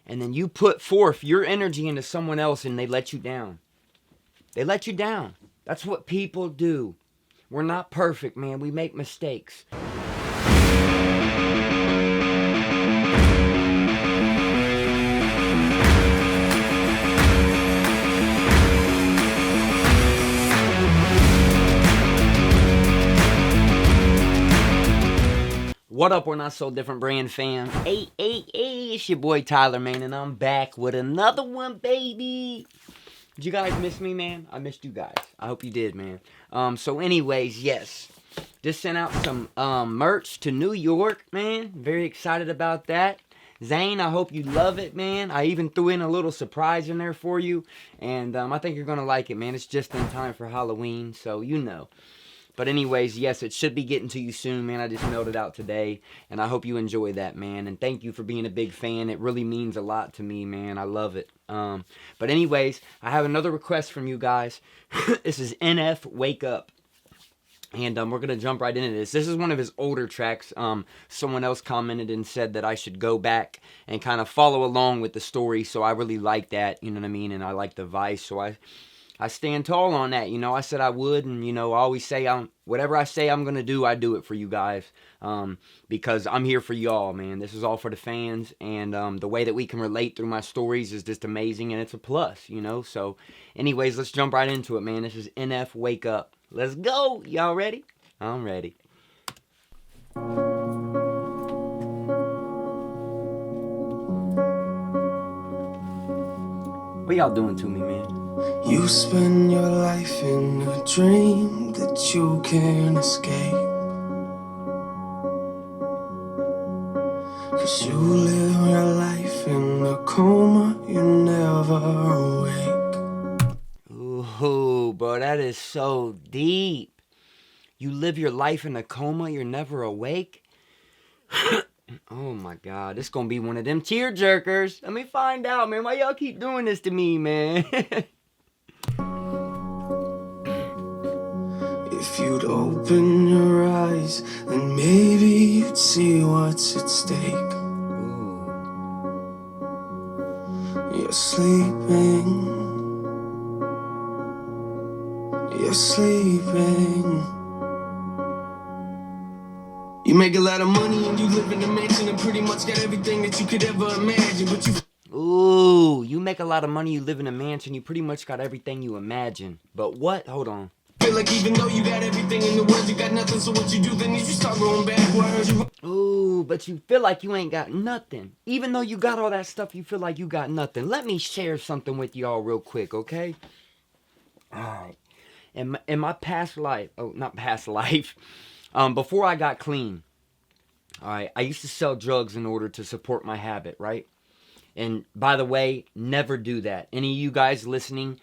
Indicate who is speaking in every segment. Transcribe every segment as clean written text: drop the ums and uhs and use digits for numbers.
Speaker 1: and then you put forth your energy into someone else and they let you down. They let you down. That's what people do. We're not perfect, man. We make mistakes. What up, We're Not So Different brand fam? Hey, it's your boy Tyler, man, and I'm back with another one, baby. Did you guys miss me, man? I missed you guys. I hope you did, man. So anyways, yes. Just sent out some merch to New York, man. Very excited about that. Zane, I hope you love it, man. I even threw in a little surprise in there for you. And I think you're going to like it, man. It's just in time for Halloween, so you know. But anyways, yes, it should be getting to you soon, man. I just mailed it out today, and I hope you enjoy that, man. And thank you for being a big fan. It really means a lot to me, man. I love it. But anyways, I have another request from you guys. This is NF Wake Up. And we're going to jump right into this. This is one of his older tracks. Someone else commented and said that I should go back and kind of follow along with the story. So I really like that, you know what I mean? And I like the vice, so I stand tall on that, you know. I said I would, and, you know, I always say whatever I say I'm going to do, I do it for you guys, because I'm here for y'all, man. This is all for the fans, and the way that we can relate through my stories is just amazing, and it's a plus, you know. So, anyways, let's jump right into it, man. This is NF Wake Up. Let's go. Y'all ready? I'm ready. What y'all doing to me, man?
Speaker 2: You spend your life in a dream that you can't escape, 'cause you live your life in a coma, you never awake.
Speaker 1: Ooh, bro, that is so deep. You live your life in a coma, you're never awake? Oh my God, this gonna be one of them tear jerkers. Let me find out, man. Why y'all keep doing this to me, man?
Speaker 2: If you'd open your eyes, then maybe you'd see what's at stake.
Speaker 1: Ooh.
Speaker 2: You're sleeping. You're sleeping. You make a lot of money and you live in a mansion and pretty much got everything that you could ever imagine, but you...
Speaker 1: Ooh, you make a lot of money, you live in a mansion, you pretty much got everything you imagine. But what? Hold on.
Speaker 2: Feel like even though you got everything in the world, you got nothing, so what you do then is you start going backwards.
Speaker 1: Ooh, but you feel like you ain't got nothing. Even though you got all that stuff, you feel like you got nothing. Let me share something with y'all real quick, okay? Alright. In my past life, not past life, before I got clean, alright, I used to sell drugs in order to support my habit, right? And by the way, never do that. Any of you guys listening,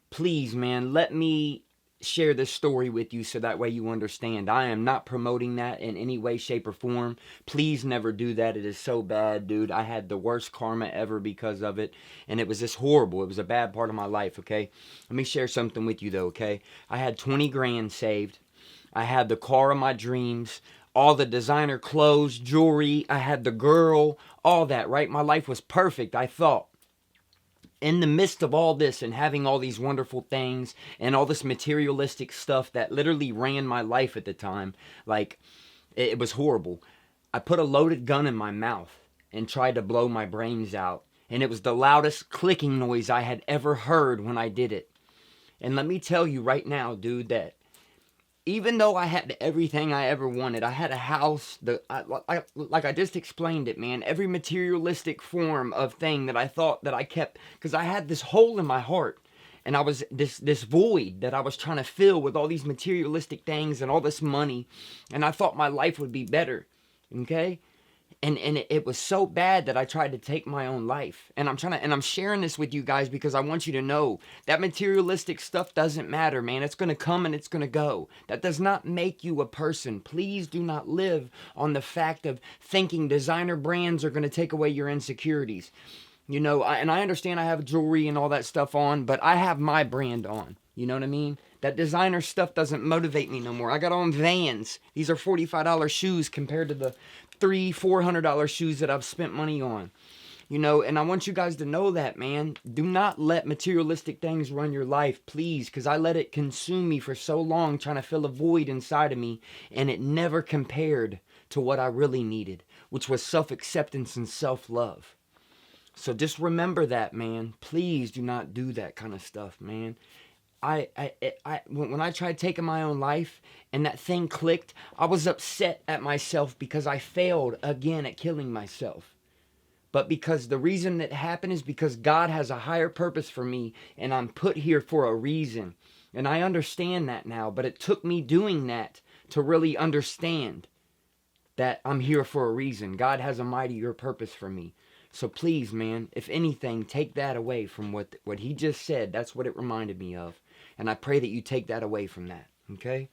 Speaker 1: please, man, let me share this story with you so that way you understand. I am not promoting that in any way, shape, or form. Please never do that. It is so bad, dude. I had the worst karma ever because of it, and it was just horrible. It was a bad part of my life, okay? Let me share something with you, though, okay? I had 20 grand saved. I had the car of my dreams, all the designer clothes, jewelry. I had the girl, all that, right? My life was perfect, I thought. In the midst of all this and having all these wonderful things and all this materialistic stuff that literally ran my life at the time, like, it was horrible. I put a loaded gun in my mouth and tried to blow my brains out. And it was the loudest clicking noise I had ever heard when I did it. And let me tell you right now, dude, that even though I had everything I ever wanted, I had a house, like I just explained it, man, every materialistic form of thing that I thought that I kept, because I had this hole in my heart, and I was, this void that I was trying to fill with all these materialistic things and all this money, and I thought my life would be better, okay? And it was so bad that I tried to take my own life. And I'm sharing this with you guys because I want you to know that materialistic stuff doesn't matter, man. It's going to come and it's going to go. That does not make you a person. Please do not live on the fact of thinking designer brands are going to take away your insecurities. You know, and I understand I have jewelry and all that stuff on, but I have my brand on. You know what I mean? That designer stuff doesn't motivate me no more. I got on Vans. These are $45 shoes compared to the $300-$400 shoes that I've spent money on. You know, and I want you guys to know that, man. Do not let materialistic things run your life, please, because I let it consume me for so long trying to fill a void inside of me, and it never compared to what I really needed, which was self-acceptance and self-love. So just remember that, man. Please do not do that kind of stuff, man. When I tried taking my own life and that thing clicked, I was upset at myself because I failed again at killing myself. But because the reason that happened is because God has a higher purpose for me, and I'm put here for a reason. And I understand that now, but it took me doing that to really understand that I'm here for a reason. God has a mightier purpose for me. So please, man, if anything, take that away from what he just said. That's what it reminded me of. And I pray that you take that away from that, okay?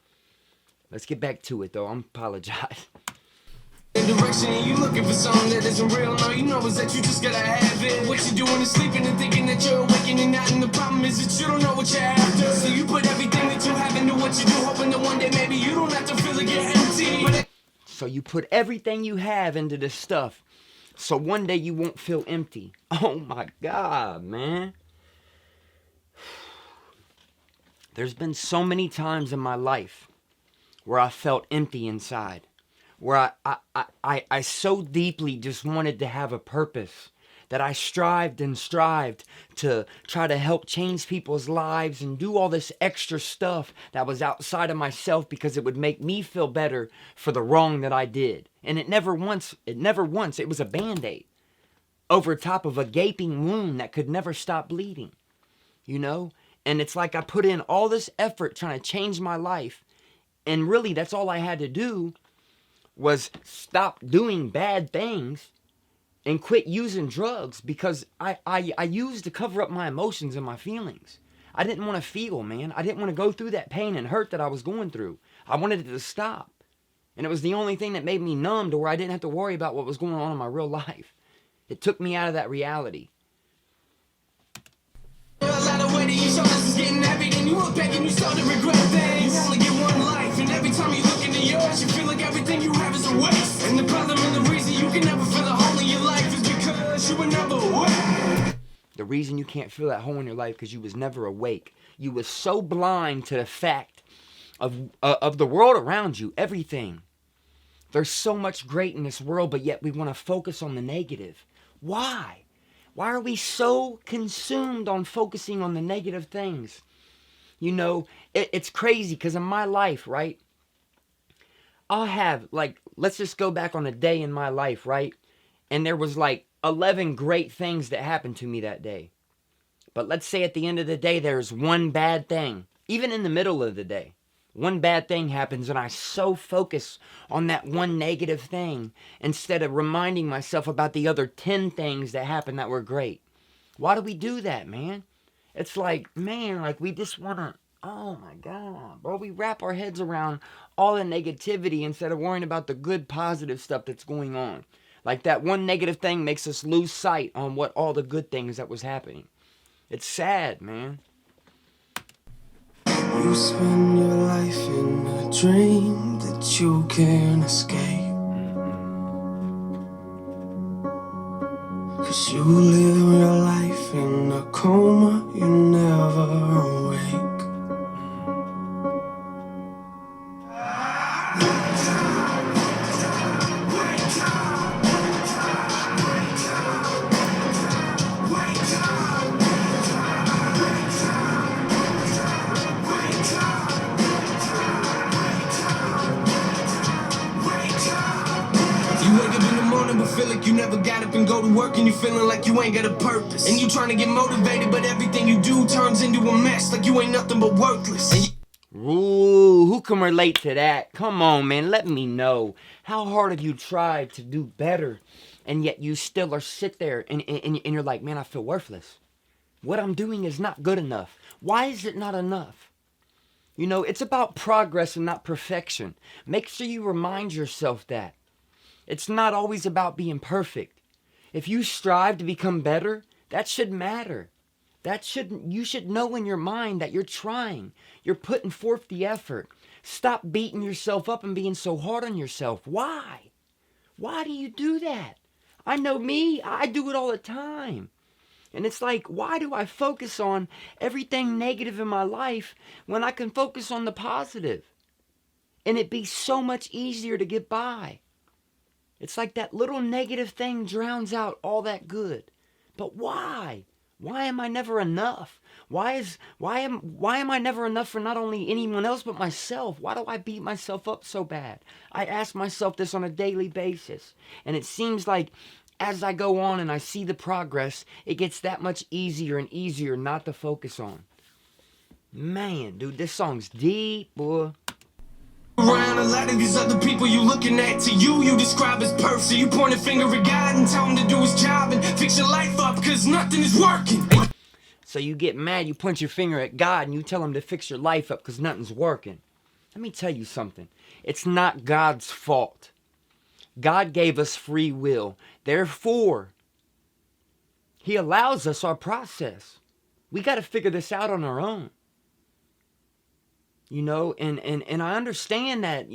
Speaker 1: Let's get back to it, though. I apologize.
Speaker 2: Direction, you looking for something that isn't real. All you know is that you just gotta have it. What you doing is sleeping and thinking that you're awakening not. And the problem is that you don't know what you're after. So you put everything that you have into what you do, hoping that one day maybe you don't have to feel again empty.
Speaker 1: So you put everything you have into this stuff, so one day you won't feel empty. Oh my God, man. There's been so many times in my life where I felt empty inside. Where I so deeply just wanted to have a purpose that I strived to try to help change people's lives and do all this extra stuff that was outside of myself because it would make me feel better for the wrong that I did. And it never once, it was a Band-Aid over top of a gaping wound that could never stop bleeding, you know? And it's like I put in all this effort trying to change my life, and really that's all I had to do was stop doing bad things and quit using drugs, because I used to cover up my emotions and my feelings. I didn't want to feel, man. I didn't want to go through that pain and hurt that I was going through. I wanted it to stop. And it was the only thing that made me numb to where I didn't have to worry about what was going on in my real life. It took me out of that reality.
Speaker 2: A lot of weight on your shoulders is getting heavy, then you look back and you start to regret things. You only get one life, and every time you look into yours, you feel like everything you have is a waste. And the problem and the reason you can never feel a hole in your life is because you were never awake.
Speaker 1: The reason you can't feel that hole in your life because you was never awake. You was so blind to the fact of the world around you, everything. There's so much great in this world, but yet we want to focus on the negative. Why? Why are we so consumed on focusing on the negative things? You know, it's crazy because in my life, right? I'll have, like, let's just go back on a day in my life, right? And there was like 11 great things that happened to me that day. But let's say at the end of the day, there's one bad thing. Even in the middle of the day, one bad thing happens and I so focus on that one negative thing instead of reminding myself about the other 10 things that happened that were great. Why do we do that, man? It's like, man, like we just want to, oh my God, bro. We wrap our heads around all the negativity instead of worrying about the good, positive stuff that's going on. Like that one negative thing makes us lose sight on what all the good things that was happening. It's sad, man.
Speaker 2: You spend your life in a dream that you can't escape. 'Cause you live your life in a coma, you never awake. You wake up in the morning but feel like you never got up and go to work, and you feeling like you ain't got a purpose. And you trying to get motivated, but everything you do turns into a mess, like you ain't nothing but worthless.
Speaker 1: Ooh, who can relate to that? Come on, man, let me know. How hard have you tried to do better, and yet you still are sit there and you're like, man, I feel worthless. What I'm doing is not good enough. Why is it not enough? You know, it's about progress and not perfection. Make sure you remind yourself that. It's not always about being perfect. If you strive to become better, that should matter. You should know in your mind that you're trying. You're putting forth the effort. Stop beating yourself up and being so hard on yourself. Why? Why do you do that? I know me, I do it all the time. And it's like, why do I focus on everything negative in my life when I can focus on the positive? And it'd be so much easier to get by. It's like that little negative thing drowns out all that good. But why? Why am I never enough? Why am I never enough for not only anyone else but myself? Why do I beat myself up so bad? I ask myself this on a daily basis. And it seems like as I go on and I see the progress, it gets that much easier and easier not to focus on. Man, dude, this song's deep, boy.
Speaker 2: Around a lot of these other people you looking at, to you describe as perfect. So you point a finger at God and tell him to do his job and fix your life up, cause nothing is working.
Speaker 1: So you get mad, you point your finger at God and you tell him to fix your life up because nothing's working. Let me tell you something. It's not God's fault. God gave us free will. Therefore, he allows us our process. We got to figure this out on our own. You know, and I understand that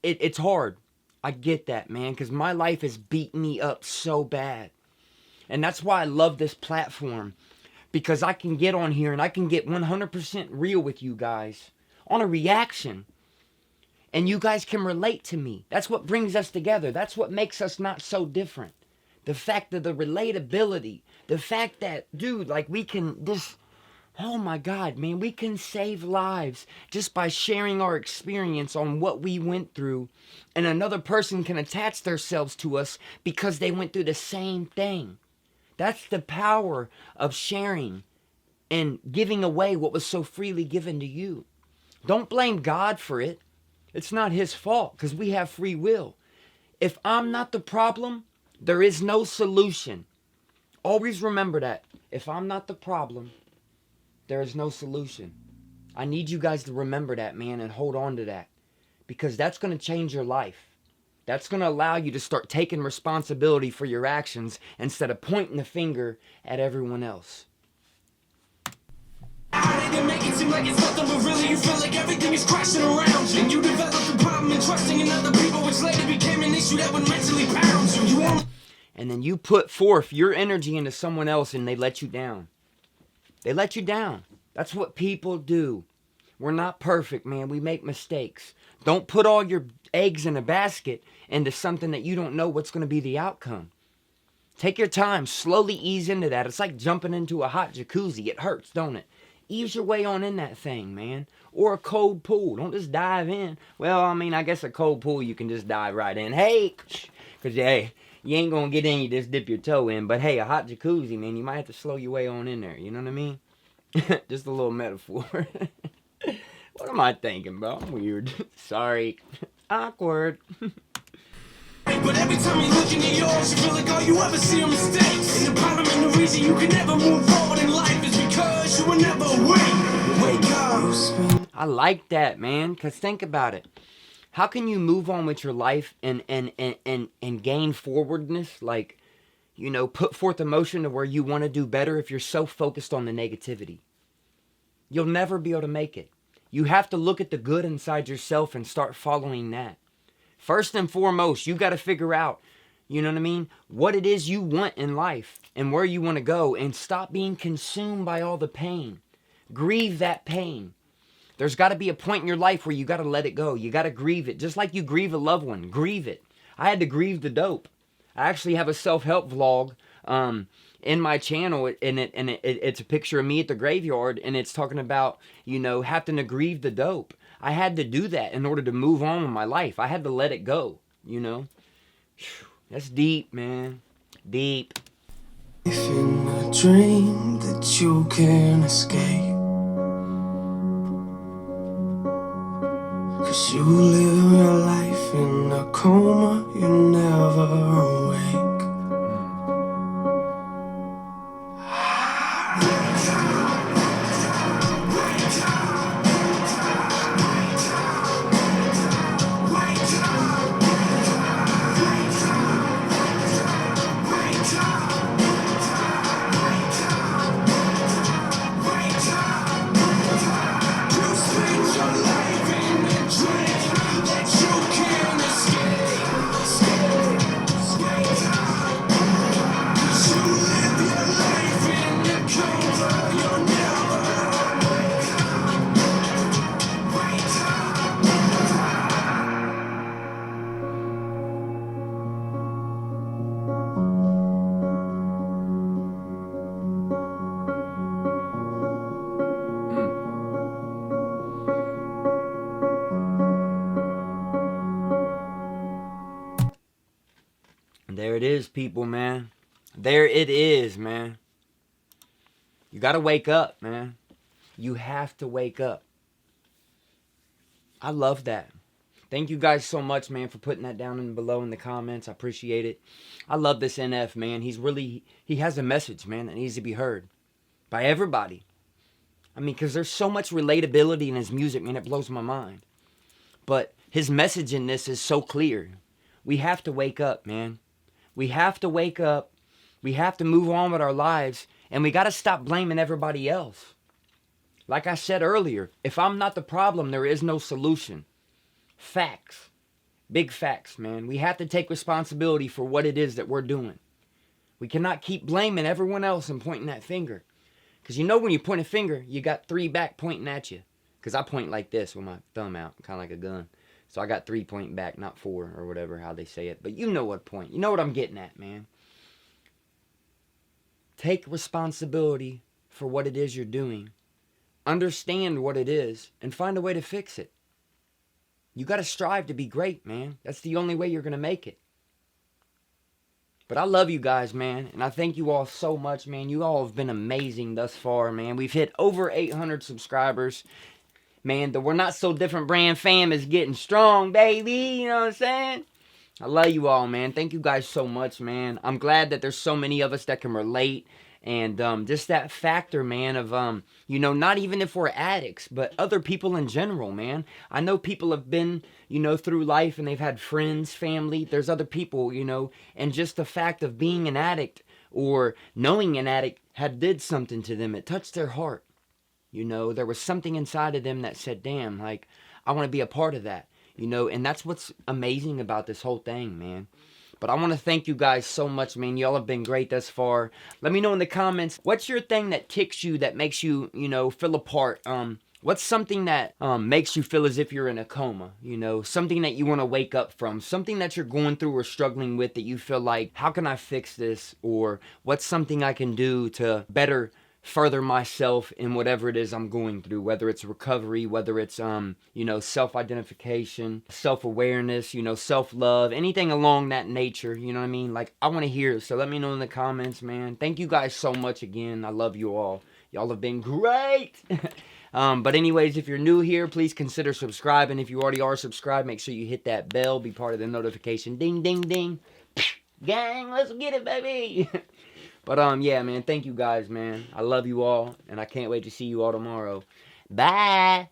Speaker 1: it's hard. I get that, man, because my life has beaten me up so bad. And that's why I love this platform. Because I can get on here and I can get 100% real with you guys on a reaction. And you guys can relate to me. That's what brings us together. That's what makes us not so different. The fact of the relatability. The fact that, dude, like we can just... Oh my God, man, we can save lives just by sharing our experience on what we went through, and another person can attach themselves to us because they went through the same thing. That's the power of sharing and giving away what was so freely given to you. Don't blame God for it. It's not his fault because we have free will. If I'm not the problem, there is no solution. Always remember that. If I'm not the problem, there is no solution. I need you guys to remember that, man, and hold on to that. Because that's going to change your life. That's going to allow you to start taking responsibility for your actions instead of pointing the finger at everyone else.
Speaker 2: How did it make it seem like it's nothing, but really you feel like everything is crashing around you? And you developed the problem in trusting in other people, which later became an issue that would mentally pound you.
Speaker 1: And then you put forth your energy into someone else and they let you down. They let you down. That's what people do. We're not perfect, man. We make mistakes. Don't put all your eggs in a basket into something that you don't know what's going to be the outcome. Take your time. Slowly ease into that. It's like jumping into a hot jacuzzi. It hurts, don't it? Ease your way on in that thing, man. Or a cold pool. Don't just dive in. Well, I mean, I guess a cold pool you can just dive right in. Hey! Because, hey, you ain't going to get in, you just dip your toe in. But, hey, a hot jacuzzi, man, you might have to slow your way on in there. You know what I mean? Just a little metaphor. What am I thinking, bro? I'm weird. Sorry. Awkward.
Speaker 2: But every time you look into yours, you feel like all you ever see are mistakes. And the problem and the reason you can never move forward in life is because you will never wake up.
Speaker 1: I like that, man. Because think about it. How can you move on with your life and gain forwardness? Like, you know, put forth emotion to where you want to do better if you're so focused on the negativity. You'll never be able to make it. You have to look at the good inside yourself and start following that. First and foremost, you got to figure out, you know what I mean, what it is you want in life and where you want to go, and stop being consumed by all the pain. Grieve that pain. There's got to be a point in your life where you got to let it go. You got to grieve it. Just like you grieve a loved one. Grieve it. I had to grieve the dope. I actually have a self-help vlog in my channel, and it's a picture of me at the graveyard, and it's talking about, you know, having to grieve the dope. I had to do that in order to move on in my life. I had to let it go, you know. That's deep, man. Deep.
Speaker 2: If in a dream that you can escape, 'cause you live your life in a coma, you never awake.
Speaker 1: it is, people, man. There it is, man. You gotta wake up, man. You have to wake up. I love that. Thank you guys so much, man, for putting that down in below in the comments. I appreciate it. I love this NF, man. He has a message, man, that needs to be heard by everybody. I mean, because there's so much relatability in his music, man, it blows my mind. But his message in this is so clear. We have to wake up, man. We have to wake up. We have to move on with our lives. And we got to stop blaming everybody else. Like I said earlier, if I'm not the problem, there is no solution. Facts. Big facts, man. We have to take responsibility for what it is that we're doing. We cannot keep blaming everyone else and pointing that finger. Because you know when you point a finger, you got 3 back pointing at you. Because I point like this with my thumb out, kind of like a gun. So I got 3 pointing back, not 4 or whatever, how they say it. But you know what point. You know what I'm getting at, man. Take responsibility for what it is you're doing. Understand what it is and find a way to fix it. You got to strive to be great, man. That's the only way you're going to make it. But I love you guys, man. And I thank you all so much, man. You all have been amazing thus far, man. We've hit over 800 subscribers. Man, the We're Not So Different brand fam is getting strong, baby. You know what I'm saying? I love you all, man. Thank you guys so much, man. I'm glad that there's so many of us that can relate. And just that factor, man, of, not even if we're addicts, but other people in general, man. I know people have been, through life and they've had friends, family. There's other people, and just the fact of being an addict or knowing an addict did something to them. It touched their heart. There was something inside of them that said, damn, like, I want to be a part of that, and that's what's amazing about this whole thing, man. But I want to thank you guys so much, man. Y'all have been great thus far. Let me know in the comments, what's your thing that ticks you, that makes you, feel apart? What's something that makes you feel as if you're in a coma? Something that you want to wake up from, something that you're going through or struggling with that you feel like, how can I fix this? Or what's something I can do to better further myself in whatever it is I'm going through, whether it's recovery, whether it's self-identification, self-awareness, self-love, anything along that nature, you know what I mean? Like, I want to hear it, so let me know in the comments, man. Thank you guys so much again. I love you all. Y'all have been great. But anyways, if you're new here, please consider subscribing. If you already are subscribed, make sure you hit that bell, be part of the notification. Ding, ding, ding. Gang, let's get it, baby. But, yeah, man, thank you guys, man. I love you all, and I can't wait to see you all tomorrow. Bye.